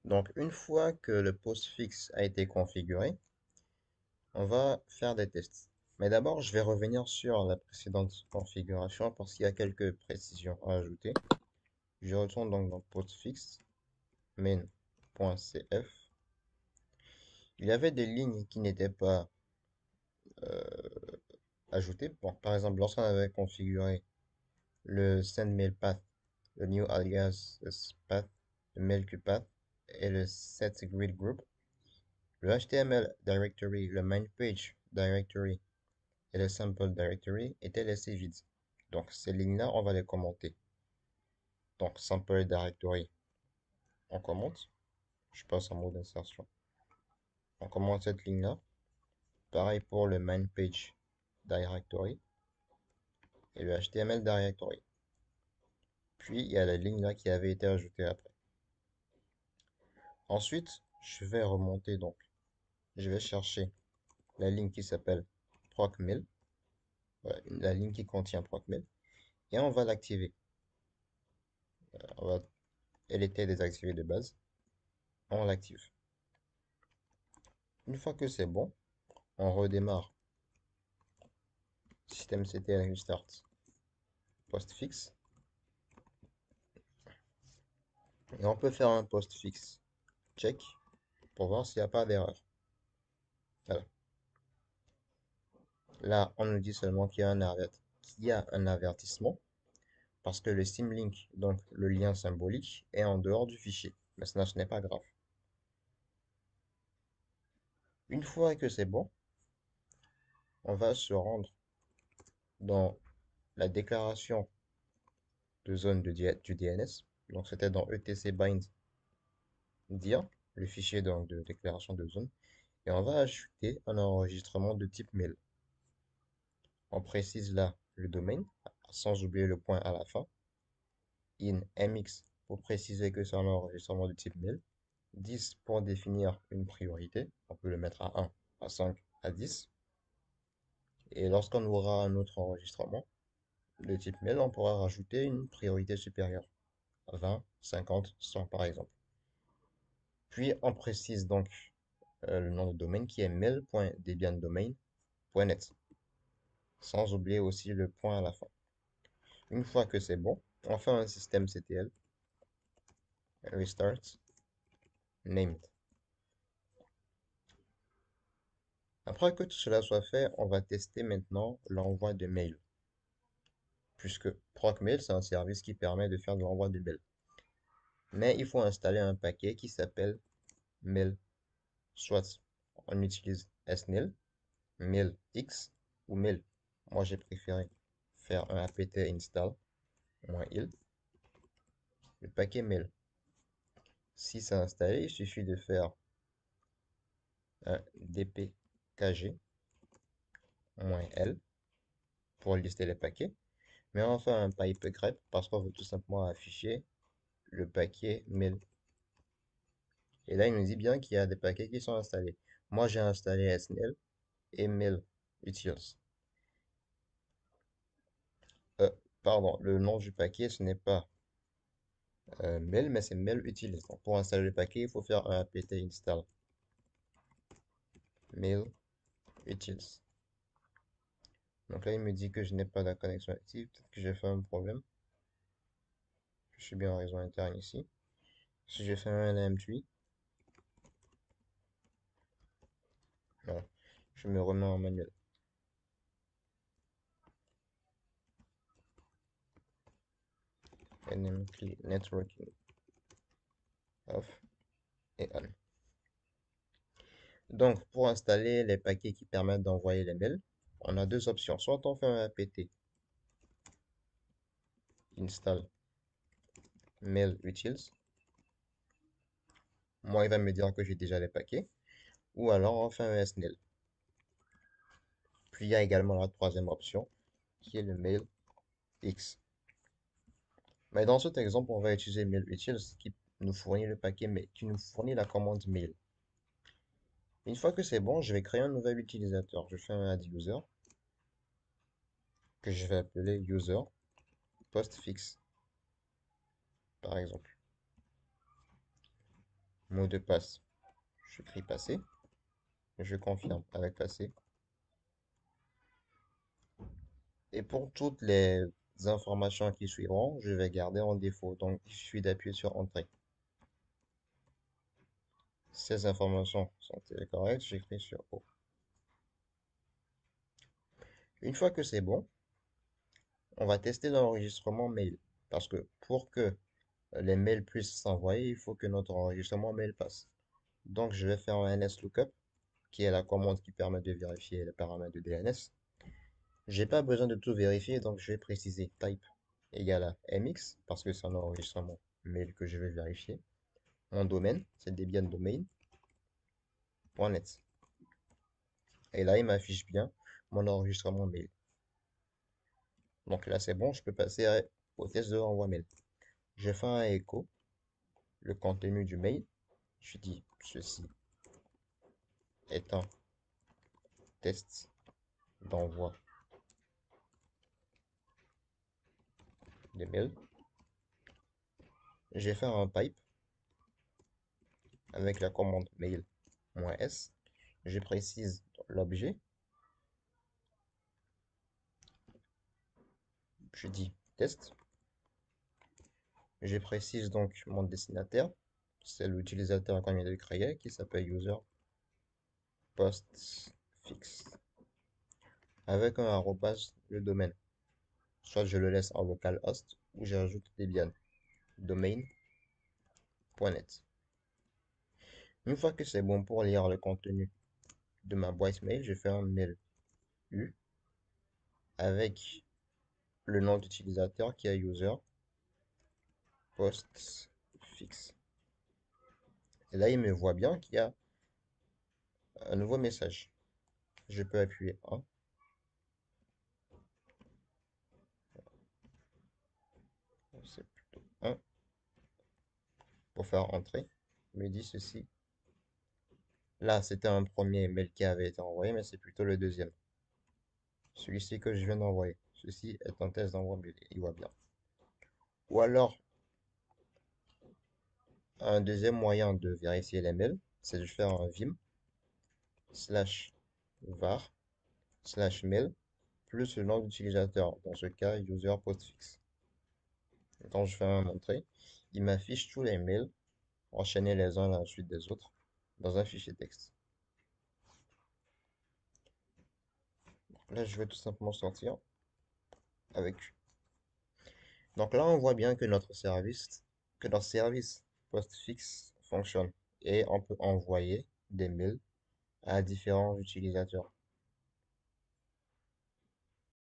Donc, une fois que le postfix a été configuré, on va faire des tests. Mais d'abord, je vais revenir sur la précédente configuration parce qu'il y a quelques précisions à ajouter. Je retourne donc dans postfix main.cf. Il y avait des lignes qui n'étaient pas ajoutées. Bon, par exemple, lorsqu'on avait configuré le sendMailPath, le new alias path, le mailQpath et le setGridGroup, le HTML directory, le main-page directory et le sample directory étaient laissés vides. Donc ces lignes-là, on va les commenter. Donc sample directory, on commente. Je passe en mode insertion. On commente cette ligne-là. Pareil pour le main-page directory et le HTML directory. Puis il y a la ligne là qui avait été ajoutée après. Ensuite, je vais remonter donc. Je vais chercher la ligne qui s'appelle procmail, voilà, la ligne qui contient procmail, et on va l'activer. Elle était désactivée de base, on l'active. Une fois que c'est bon, on redémarre systemctl restart postfix, et on peut faire un postfix check pour voir s'il n'y a pas d'erreur. Voilà. Là, on nous dit seulement qu'il y a un avertissement parce que le symlink, donc le lien symbolique, est en dehors du fichier. Mais ce n'est pas grave. Une fois que c'est bon, on va se rendre dans la déclaration de zone du DNS. Donc c'était dans etc bind dir, le fichier donc, de déclaration de zone. Et on va ajouter un enregistrement de type mail. On précise là le domaine, sans oublier le point à la fin. In mx pour préciser que c'est un enregistrement de type mail. 10 pour définir une priorité. On peut le mettre à 1, à 5, à 10. Et lorsqu'on aura un autre enregistrement de type mail, on pourra rajouter une priorité supérieure. 20, 50, 100 par exemple. Puis on précise donc le nom de domaine qui est mail.debiandomain.net, sans oublier aussi le point à la fin. Une fois que c'est bon, on fait un systemctl restart named. Après que tout cela soit fait, on va tester maintenant l'envoi de mail, puisque procmail c'est un service qui permet de faire de l'envoi de mail. Mais il faut installer un paquet qui s'appelle mail. Soit on utilise snil, mailx ou mail. Moi j'ai préféré faire un apt install -il, le paquet mail. Si c'est installé, il suffit de faire un dpkg -l pour lister les paquets. Mais on fait un pipe grep parce qu'on veut tout simplement afficher le paquet mail. Et là, il nous dit bien qu'il y a des paquets qui sont installés. Moi, j'ai installé snl et mail utils. Euh, Pardon, le nom du paquet, ce n'est pas mail, mais c'est mail utils. Donc, pour installer le paquet, il faut faire un apt install mail utils. Donc là, il me dit que je n'ai pas de connexion active. Peut-être que j'ai fait un problème. Je suis bien en réseau interne ici. Si je fais un LM3, voilà, je me remets en manuel. NMCLI networking off et on. Donc, pour installer les paquets qui permettent d'envoyer les mails, on a deux options. Soit on fait un apt install mail utils. Moi, il va me dire que j'ai déjà les paquets. Ou alors on fait un snl. Puis il y a également la troisième option qui est le mail X. Mais dans cet exemple, on va utiliser mail utils qui nous fournit le paquet, mais qui nous fournit la commande mail. Une fois que c'est bon, je vais créer un nouvel utilisateur. Je fais un add user que je vais appeler user postfix par exemple. Mot de passe, j'écris passé. Je confirme avec passé. Et pour toutes les informations qui suivront, je vais garder en défaut. Donc, il suffit d'appuyer sur Entrée. Ces informations sont-elles correctes? J'écris sur O. Une fois que c'est bon, on va tester l'enregistrement mail. Parce que pour que les mails puissent s'envoyer, il faut que notre enregistrement mail passe. Donc, je vais faire un NSLOOKUP, qui est la commande qui permet de vérifier les paramètres de DNS. J'ai pas besoin de tout vérifier, donc je vais préciser type égale à mx, parce que c'est un enregistrement mail que je vais vérifier. Mon domaine, c'est Debian Domain.net. Et là, il m'affiche bien mon enregistrement mail. Donc là, c'est bon, je peux passer au test de l'envoi mail. Je fais un écho, le contenu du mail. Je dis ceci est un test d'envoi de mail. J'ai fait un pipe avec la commande mail-s. Je précise l'objet. Je dis test. Je précise donc mon destinataire. C'est l'utilisateur qu'on vient de créer qui s'appelle user postfix avec un arrobase le domaine. Soit je le laisse en localhost ou j'ajoute Debian domain.net. Une fois que c'est bon pour lire le contenu de ma boîte mail, je fais un mail U avec le nom d'utilisateur qui est user postfix. Et là, il me voit bien qu'il y a un nouveau message. Je peux appuyer 1. C'est plutôt 1 pour faire entrer. Il me dit ceci. Là, c'était un premier mail qui avait été envoyé, mais c'est plutôt le deuxième. Celui-ci que je viens d'envoyer. Ceci est un test d'envoi mail. Il voit bien. Ou alors, un deuxième moyen de vérifier les mails, c'est de faire un vim slash var slash mail plus le nom d'utilisateur, dans ce cas user postfix. Quand je fais un entrée, il m'affiche tous les mails enchaînés les uns à la suite des autres dans un fichier texte. Là, je vais tout simplement sortir avec. Donc là, on voit bien que notre service postfix fonctionne et on peut envoyer des mails à différents utilisateurs.